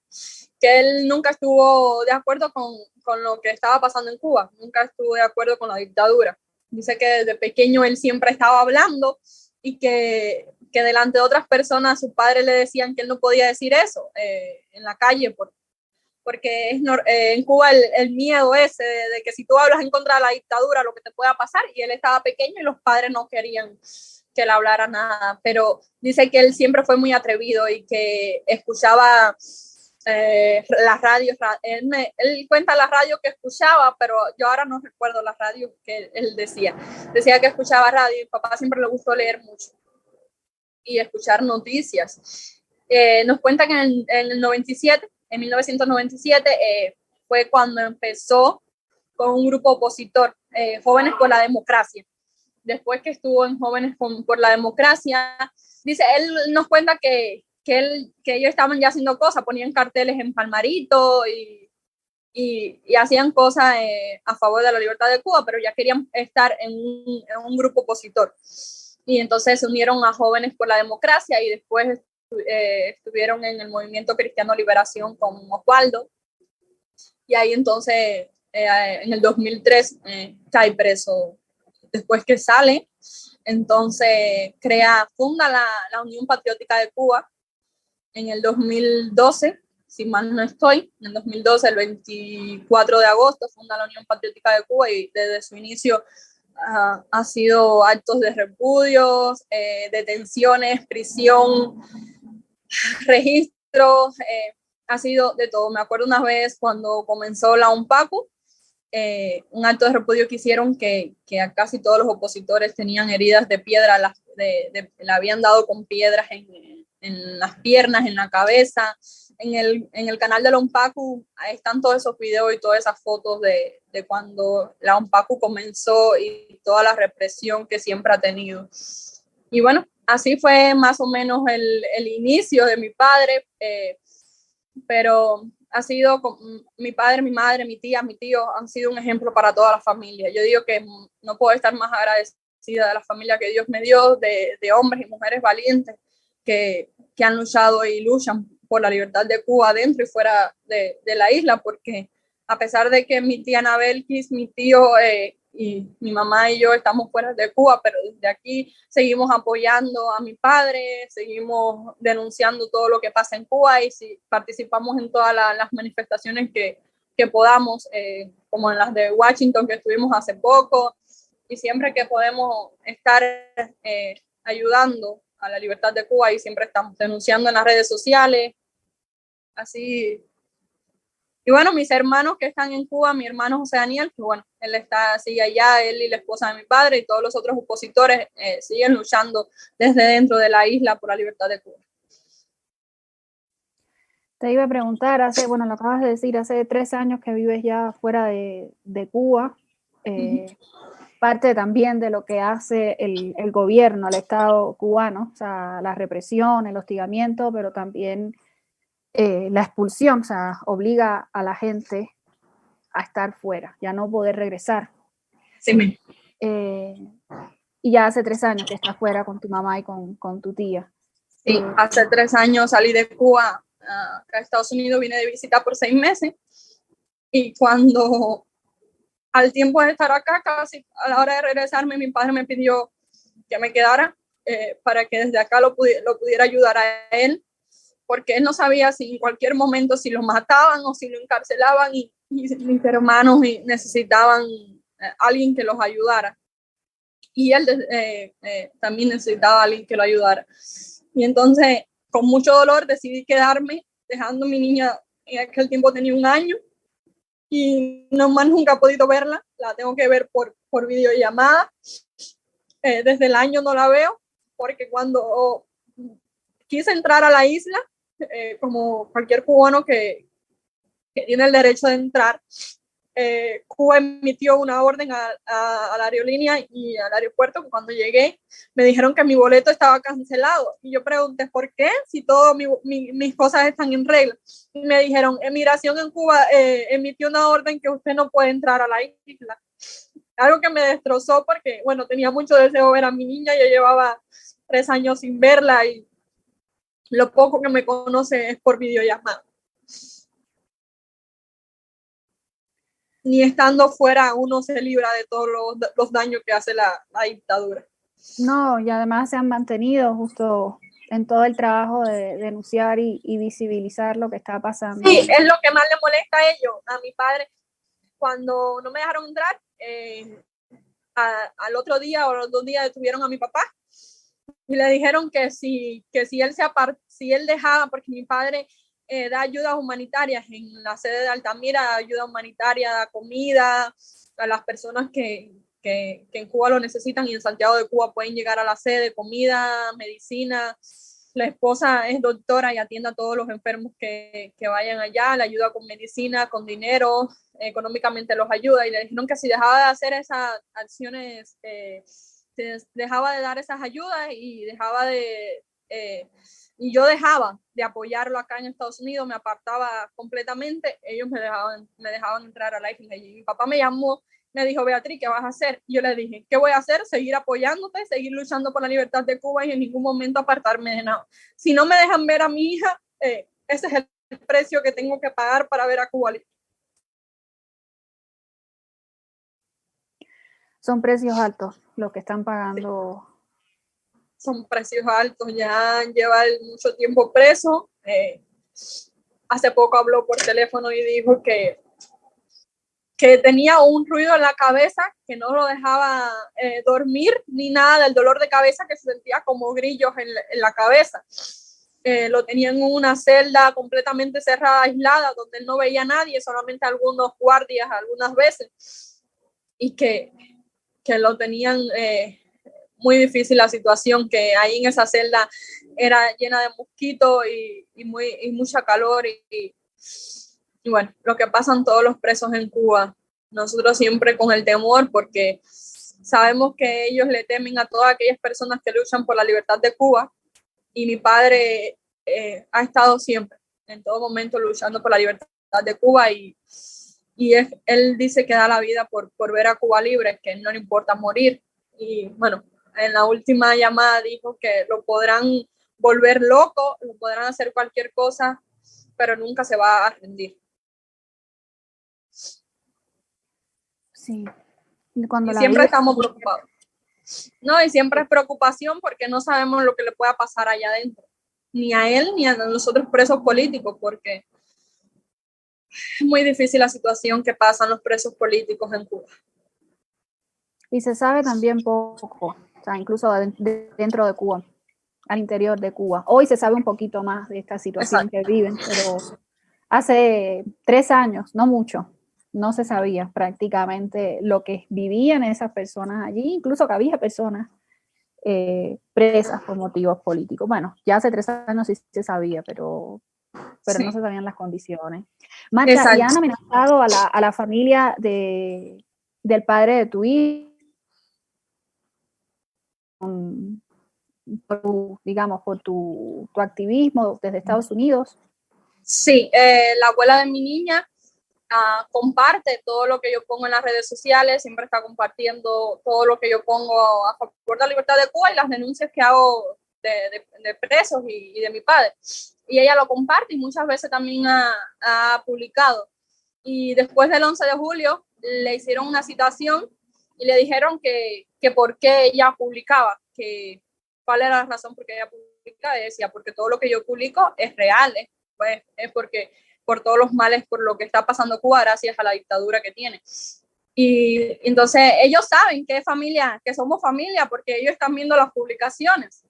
que él nunca estuvo de acuerdo con lo que estaba pasando en Cuba, nunca estuvo de acuerdo con la dictadura. Dice que desde pequeño él siempre estaba hablando y que delante de otras personas sus padres le decían que él no podía decir eso en la calle porque en Cuba el miedo ese de que si tú hablas en contra de la dictadura lo que te pueda pasar, y él estaba pequeño y los padres no querían que él hablara nada, pero dice que él siempre fue muy atrevido y que escuchaba las radios, él cuenta la radio que escuchaba, pero yo ahora no recuerdo la radio que él decía que escuchaba radio, y papá siempre le gustó leer mucho y escuchar noticias. Nos cuenta que en el 97, en 1997, fue cuando empezó con un grupo opositor, Jóvenes por la Democracia. Después que estuvo en Jóvenes por la Democracia, dice, él nos cuenta que ellos estaban ya haciendo cosas, ponían carteles en Palmarito y y hacían cosas a favor de la libertad de Cuba, pero ya querían estar en un grupo opositor. Y entonces se unieron a Jóvenes por la Democracia y después estuvieron en el Movimiento Cristiano Liberación con Osvaldo. Y ahí entonces, en el 2003, cae preso. Después que sale, entonces funda la Unión Patriótica de Cuba en el 2012, si mal no estoy, en el 2012, el 24 de agosto, funda la Unión Patriótica de Cuba y desde su inicio ha sido actos de repudios, detenciones, prisión, registros, ha sido de todo. Me acuerdo una vez cuando comenzó la UNPACU, un acto de repudio que hicieron que a casi todos los opositores tenían heridas de piedra, le habían dado con piedras en las piernas, en la cabeza. En el canal de la UNPACU están todos esos videos y todas esas fotos de cuando la UNPACU comenzó y toda la represión que siempre ha tenido. Y bueno, así fue más o menos el inicio de mi padre, pero ha sido mi padre, mi madre, mi tía, mi tío, han sido un ejemplo para toda la familia. Yo digo que no puedo estar más agradecida de la familia que Dios me dio, de hombres y mujeres valientes que han luchado y luchan por la libertad de Cuba dentro y fuera de la isla, porque a pesar de que mi tía Anabelkis, mi tío y mi mamá y yo estamos fuera de Cuba, pero desde aquí seguimos apoyando a mi padre, seguimos denunciando todo lo que pasa en Cuba y participamos en todas las manifestaciones que podamos, como en las de Washington que estuvimos hace poco, y siempre que podemos estar ayudando a la libertad de Cuba y siempre estamos denunciando en las redes sociales, así. Y bueno, mis hermanos que están en Cuba, mi hermano José Daniel, que bueno, sigue allá, él y la esposa de mi padre y todos los otros opositores siguen luchando desde dentro de la isla por la libertad de Cuba. Te iba a preguntar, lo acabas de decir, hace 3 años que vives ya fuera de Cuba, parte también de lo que hace el gobierno, el Estado cubano, o sea, la represión, el hostigamiento, pero también la expulsión, o sea, obliga a la gente a estar fuera, ya no poder regresar. Sí. Y ya hace 3 años que estás fuera con tu mamá y con tu tía. Sí, hace 3 años salí de Cuba a Estados Unidos, vine de visita por 6 meses y cuando al tiempo de estar acá, casi a la hora de regresarme, mi padre me pidió que me quedara para que desde acá lo pudiera ayudar a él, porque él no sabía si en cualquier momento si lo mataban o si lo encarcelaban y mis hermanos necesitaban alguien que los ayudara. Y él también necesitaba a alguien que lo ayudara. Y entonces, con mucho dolor, decidí quedarme, dejando a mi niña, en aquel tiempo tenía 1 año, y no más nunca he podido verla, la tengo que ver por videollamada. Desde el año no la veo, porque cuando quise entrar a la isla, como cualquier cubano que tiene el derecho de entrar, Cuba emitió una orden a la aerolínea y al aeropuerto, que cuando llegué me dijeron que mi boleto estaba cancelado. Y yo pregunté, ¿por qué? Si todas mis cosas están en regla. Y me dijeron, Emigración en Cuba emitió una orden que usted no puede entrar a la isla. Algo que me destrozó porque, bueno, tenía mucho deseo de ver a mi niña. Yo llevaba 3 años sin verla y lo poco que me conoce es por videollamada. Ni estando fuera uno se libra de todos los daños que hace la dictadura. No, y además se han mantenido justo en todo el trabajo de denunciar y visibilizar lo que está pasando. Sí, es lo que más le molesta a ellos, a mi padre. Cuando no me dejaron entrar, al otro día o los 2 días detuvieron a mi papá y le dijeron que si él dejaba, porque mi padre da ayudas humanitarias en la sede de Altamira, ayuda humanitaria, da comida a las personas que en Cuba lo necesitan y en Santiago de Cuba pueden llegar a la sede, comida, medicina. La esposa es doctora y atiende a todos los enfermos que vayan allá, le ayuda con medicina, con dinero, económicamente los ayuda, y le dijeron que si dejaba de hacer esas acciones, dejaba de dar esas ayudas y dejaba de y yo dejaba de apoyarlo acá en Estados Unidos, me apartaba completamente, ellos me dejaban entrar a la isla. Y mi papá me llamó, me dijo, Beatriz, ¿qué vas a hacer? Y yo le dije, ¿qué voy a hacer? Seguir apoyándote, seguir luchando por la libertad de Cuba y en ningún momento apartarme de nada. Si no me dejan ver a mi hija, ese es el precio que tengo que pagar para ver a Cuba libre. Son precios altos los que están pagando. Son precios altos, ya lleva mucho tiempo preso. Hace poco habló por teléfono y dijo que tenía un ruido en la cabeza que no lo dejaba dormir ni nada del dolor de cabeza, que se sentía como grillos en la cabeza. Lo tenía en una celda completamente cerrada, aislada, donde él no veía a nadie, solamente algunos guardias algunas veces, y que lo tenían muy difícil la situación, que ahí en esa celda era llena de mosquitos y mucha calor y bueno, lo que pasan todos los presos en Cuba. Nosotros siempre con el temor, porque sabemos que ellos le temen a todas aquellas personas que luchan por la libertad de Cuba, y mi padre ha estado siempre, en todo momento, luchando por la libertad de Cuba, y él dice que da la vida por ver a Cuba libre, que no le importa morir. Y bueno, en la última llamada dijo que lo podrán volver loco, lo podrán hacer cualquier cosa, pero nunca se va a rendir. Sí. Cuando y siempre estamos preocupados. No, y siempre es preocupación porque no sabemos lo que le pueda pasar allá adentro, ni a él ni a los otros presos políticos, porque es muy difícil la situación que pasan los presos políticos en Cuba. Y se sabe también poco, o sea, incluso dentro de Cuba, al interior de Cuba. Hoy se sabe un poquito más de esta situación que viven, pero hace 3 años, no mucho, no se sabía prácticamente lo que vivían esas personas allí, incluso que había personas presas por motivos políticos. Bueno, ya hace 3 años sí se sabía, pero sí, no se sabían las condiciones. Marta, ¿y han amenazado a la familia del padre de tu hijo por tu activismo desde Estados Unidos? Sí, la abuela de mi niña comparte todo lo que yo pongo en las redes sociales, siempre está compartiendo todo lo que yo pongo a favor de la libertad de Cuba y las denuncias que hago de presos y de mi padre. Y ella lo comparte y muchas veces también ha publicado. Y después del 11 de julio le hicieron una citación y le dijeron que por qué ella publicaba, que cuál era la razón por qué ella publicaba. Y decía, porque todo lo que yo publico es real, pues, es porque por todos los males, por lo que está pasando Cuba gracias a la dictadura que tiene. Y entonces ellos saben que es familia, que somos familia, porque ellos están viendo las publicaciones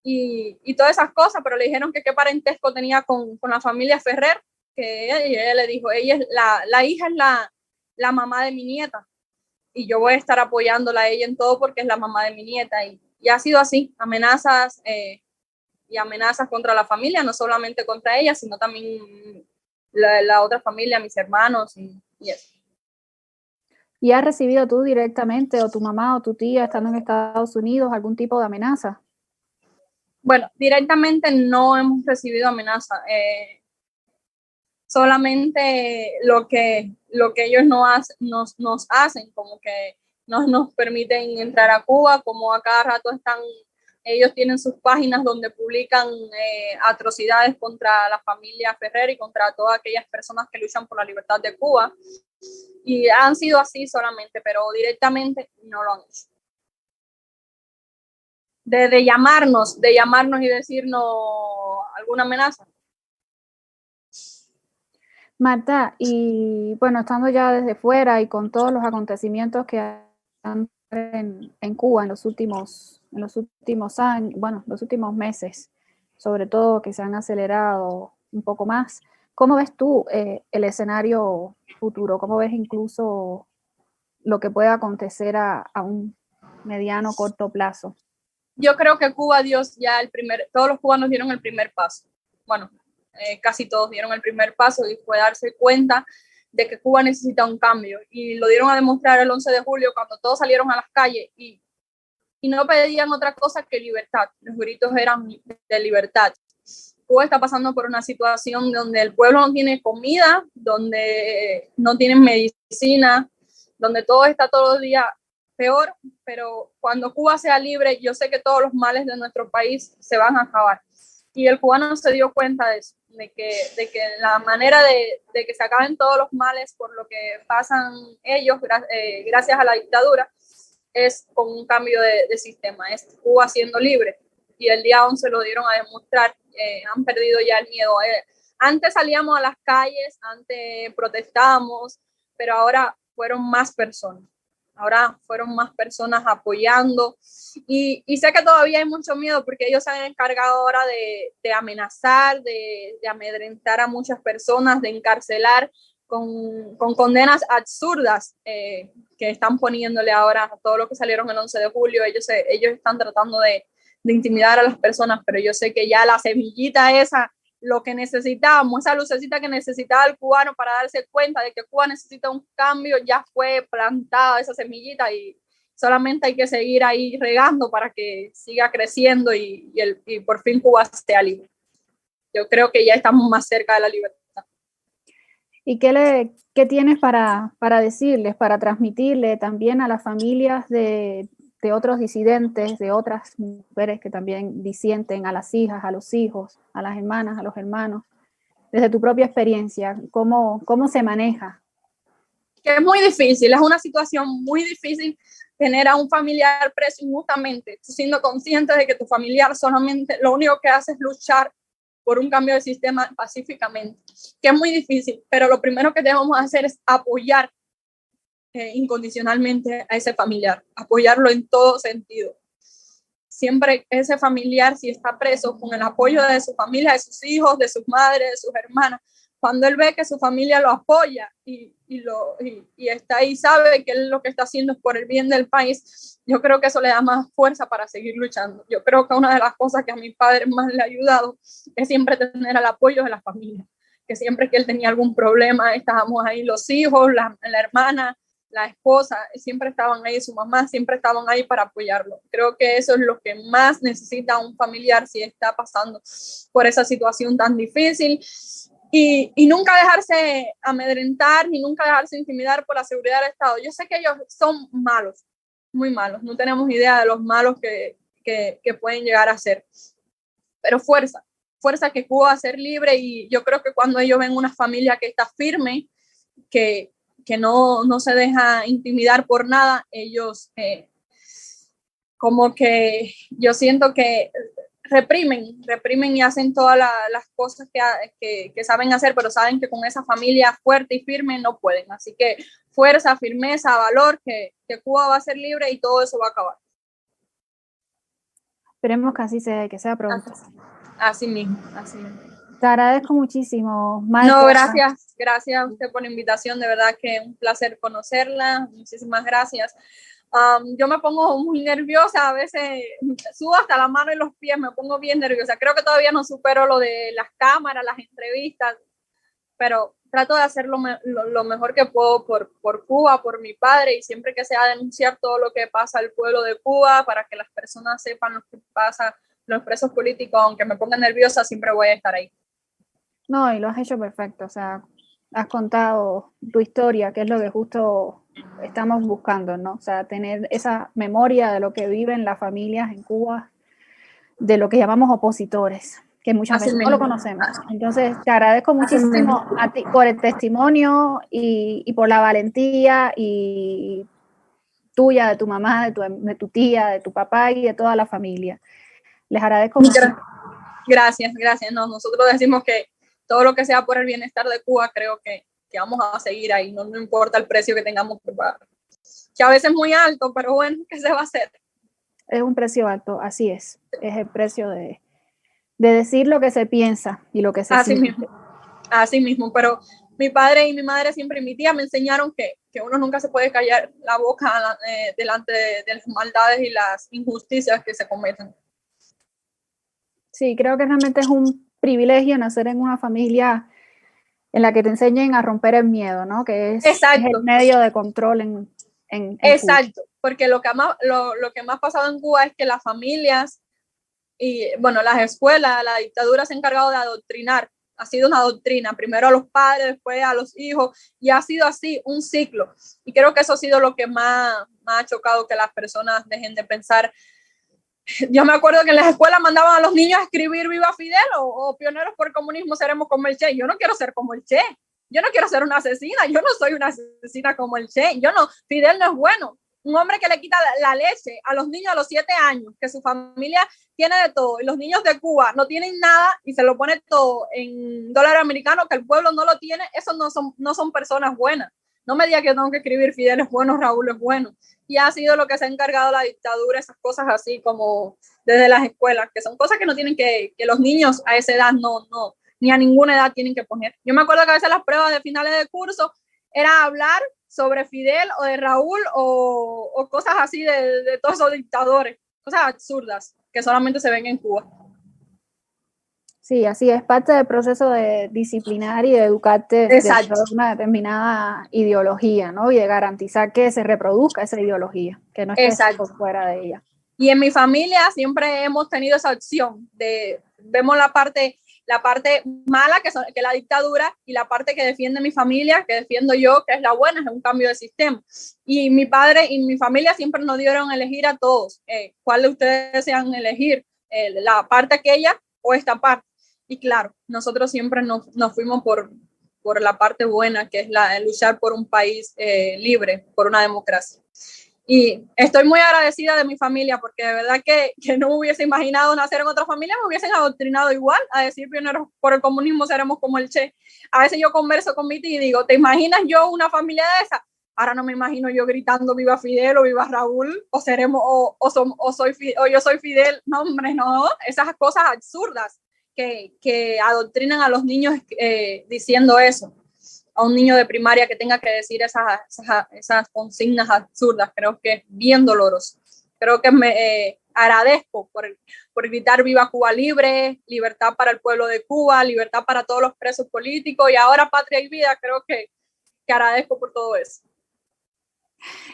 y todas esas cosas, pero le dijeron que qué parentesco tenía con la familia Ferrer, que ella le dijo, ella es la hija, es la mamá de mi nieta, y yo voy a estar apoyándola a ella en todo porque es la mamá de mi nieta, y ha sido así, amenazas y amenazas contra la familia, no solamente contra ella, sino también la otra familia, mis hermanos y eso. ¿Y has recibido tú directamente, o tu mamá o tu tía estando en Estados Unidos, algún tipo de amenaza? Bueno, directamente no hemos recibido amenaza. Solamente lo que ellos nos hacen, como que no nos permiten entrar a Cuba, como a cada rato ellos tienen sus páginas donde publican atrocidades contra la familia Ferrer y contra todas aquellas personas que luchan por la libertad de Cuba. Y han sido así solamente, pero directamente no lo han hecho. De llamarnos y decirnos alguna amenaza. Marta, y bueno, estando ya desde fuera y con todos los acontecimientos que han en Cuba en los últimos años, bueno, los últimos meses, sobre todo que se han acelerado un poco más, ¿cómo ves tú el escenario futuro? ¿Cómo ves incluso lo que pueda acontecer a un mediano, corto plazo? Yo creo que Cuba todos los cubanos dieron el primer paso. Bueno, casi todos dieron el primer paso y fue darse cuenta de que Cuba necesita un cambio. Y lo dieron a demostrar el 11 de julio cuando todos salieron a las calles y y no pedían otra cosa que libertad. Los gritos eran de libertad. Cuba está pasando por una situación donde el pueblo no tiene comida, donde no tienen medicina, donde todo está todos los días peor, pero cuando Cuba sea libre, yo sé que todos los males de nuestro país se van a acabar. Y el cubano se dio cuenta de eso, de que la manera de que se acaben todos los males por lo que pasan ellos, gracias a la dictadura, es con un cambio de sistema, es Cuba siendo libre. Y el día 11 lo dieron a demostrar, han perdido ya el miedo. Antes salíamos a las calles, antes protestábamos, pero ahora fueron más personas. Ahora fueron más personas apoyando y sé que todavía hay mucho miedo porque ellos se han encargado ahora de amenazar, de amedrentar a muchas personas, de encarcelar con condenas absurdas que están poniéndole ahora a todo lo que salieron el 11 de julio. Ellos están tratando de intimidar a las personas, pero yo sé que ya la semillita esa, lo que necesitábamos, esa lucecita que necesitaba el cubano para darse cuenta de que Cuba necesita un cambio, ya fue plantada esa semillita y solamente hay que seguir ahí regando para que siga creciendo y por fin Cuba sea libre. Yo creo que ya estamos más cerca de la libertad. ¿Y qué tienes para decirles, para transmitirle también a las familias de otros disidentes, de otras mujeres que también disienten, a las hijas, a los hijos, a las hermanas, a los hermanos, desde tu propia experiencia, cómo se maneja? Que es muy difícil, es una situación muy difícil tener a un familiar preso injustamente, siendo consciente de que tu familiar solamente lo único que hace es luchar por un cambio de sistema pacíficamente, que es muy difícil, pero lo primero que debemos hacer es apoyar incondicionalmente a ese familiar, apoyarlo en todo sentido. Siempre ese familiar, si está preso, con el apoyo de su familia, de sus hijos, de sus madres, de sus hermanas, cuando él ve que su familia lo apoya y está ahí, sabe que él lo que está haciendo es por el bien del país, yo creo que eso le da más fuerza para seguir luchando. Yo creo que una de las cosas que a mi padre más le ha ayudado es siempre tener el apoyo de la familia, que siempre que él tenía algún problema, estábamos ahí los hijos, la hermana, la esposa, siempre estaban ahí, su mamá, siempre estaban ahí para apoyarlo. Creo que eso es lo que más necesita un familiar si está pasando por esa situación tan difícil. Y nunca dejarse amedrentar, ni nunca dejarse intimidar por la seguridad del Estado. Yo sé que ellos son malos, muy malos. No tenemos idea de los malos que pueden llegar a ser. Pero fuerza que Cuba va a ser libre, y yo creo que cuando ellos ven una familia que está firme, que no se deja intimidar por nada, ellos como que yo siento que reprimen y hacen todas las cosas que saben hacer, pero saben que con esa familia fuerte y firme no pueden. Así que fuerza, firmeza, valor, que Cuba va a ser libre y todo eso va a acabar. Esperemos que así sea, que sea pronto. Así mismo. Te agradezco muchísimo, Marta. No, gracias a usted por la invitación, de verdad que es un placer conocerla, muchísimas gracias. Yo me pongo muy nerviosa, a veces subo hasta la mano y los pies, me pongo bien nerviosa. Creo que todavía no supero lo de las cámaras, las entrevistas, pero trato de hacer lo mejor que puedo por Cuba, por mi padre, y siempre que sea denunciar todo lo que pasa al pueblo de Cuba para que las personas sepan lo que pasa, los presos políticos, aunque me ponga nerviosa, siempre voy a estar ahí. No, y lo has hecho perfecto, o sea, has contado tu historia, que es lo que justo estamos buscando, ¿no? O sea, tener esa memoria de lo que viven las familias en Cuba, de lo que llamamos opositores, que muchas veces no lo conocemos. Entonces, te agradezco muchísimo a ti por el testimonio y por la valentía y tuya, de tu mamá, de tu tía, de tu papá y de toda la familia. Les agradezco mucho. Gracias. No, nosotros decimos que todo lo que sea por el bienestar de Cuba, creo que vamos a seguir ahí, no importa el precio que tengamos que pagar. Que a veces es muy alto, pero bueno, ¿qué se va a hacer? Es un precio alto, así es. Es el precio de decir lo que se piensa y lo que se siente. Así mismo, pero mi padre y mi madre siempre, y mi tía me enseñaron que uno nunca se puede callar la boca delante de las maldades y las injusticias que se cometen. Sí, creo que realmente es un privilegio nacer en una familia en la que te enseñen a romper el miedo, ¿no? Que es el medio de control en Exacto, Cuba. porque lo que más pasaba en Cuba es que las familias y, bueno, las escuelas, la dictadura se ha encargado de adoctrinar. Ha sido una doctrina, primero a los padres, después a los hijos, y ha sido así un ciclo. Y creo que eso ha sido lo que más ha chocado, que las personas dejen de pensar. Yo me acuerdo que en las escuelas mandaban a los niños a escribir Viva Fidel o Pioneros por el Comunismo seremos como el Che. Yo no quiero ser como el Che. Yo no quiero ser una asesina. Yo no soy una asesina como el Che. Fidel no es bueno. Un hombre que le quita la leche a los niños a los 7 años, que su familia tiene de todo, y los niños de Cuba no tienen nada y se lo pone todo en dólar americano, que el pueblo no lo tiene, esos no son personas buenas. No me diga que tengo que escribir Fidel es bueno, Raúl es bueno. Y ha sido lo que se ha encargado la dictadura, esas cosas así como desde las escuelas, que son cosas que no tienen que los niños a esa edad ni a ninguna edad tienen que poner. Yo me acuerdo que a veces las pruebas de finales de curso era hablar sobre Fidel o de Raúl o cosas así de todos esos dictadores, cosas absurdas que solamente se ven en Cuba. Sí, así es parte del proceso de disciplinar y de educarte de una determinada ideología, ¿no? Y de garantizar que se reproduzca esa ideología, que no esté por fuera de ella. Y en mi familia siempre hemos tenido esa opción vemos la parte mala, que es la dictadura, y la parte que defiende mi familia, que defiendo yo, que es la buena, es un cambio de sistema. Y mi padre y mi familia siempre nos dieron a elegir a todos, cuál de ustedes desean elegir, la parte aquella o esta parte. Y claro, nosotros siempre nos fuimos por la parte buena, que es luchar por un país libre, por una democracia. Y estoy muy agradecida de mi familia, porque de verdad que no me hubiese imaginado nacer en otra familia, me hubiesen adoctrinado igual a decir pioneros por el comunismo seremos como el Che. A veces yo converso con mi tía y digo, ¿te imaginas yo una familia de esa? Ahora no me imagino yo gritando viva Fidel o viva Raúl o yo soy Fidel. No, hombre, no, esas cosas absurdas que adoctrinan a los niños diciendo eso. A un niño de primaria que tenga que decir esas consignas absurdas, creo que es bien doloroso. Creo que me agradezco por gritar viva Cuba libre, libertad para el pueblo de Cuba, libertad para todos los presos políticos, y ahora patria y vida. Creo que agradezco por todo eso.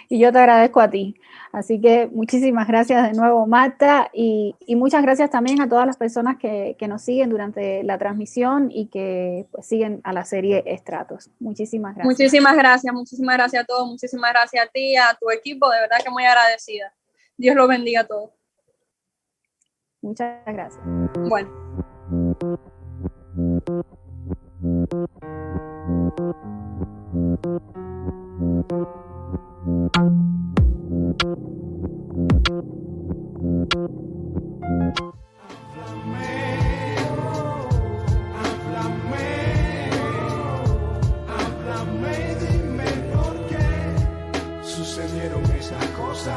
Y yo te agradezco a ti. Así que muchísimas gracias de nuevo, Marta, y muchas gracias también a todas las personas que nos siguen durante la transmisión y que pues, siguen a la serie Estratos. Muchísimas gracias. Muchísimas gracias a todos, muchísimas gracias a ti, a tu equipo, de verdad que muy agradecida. Dios los bendiga a todos. Muchas gracias. Bueno. Háblame, dime por qué sucedieron esas cosas.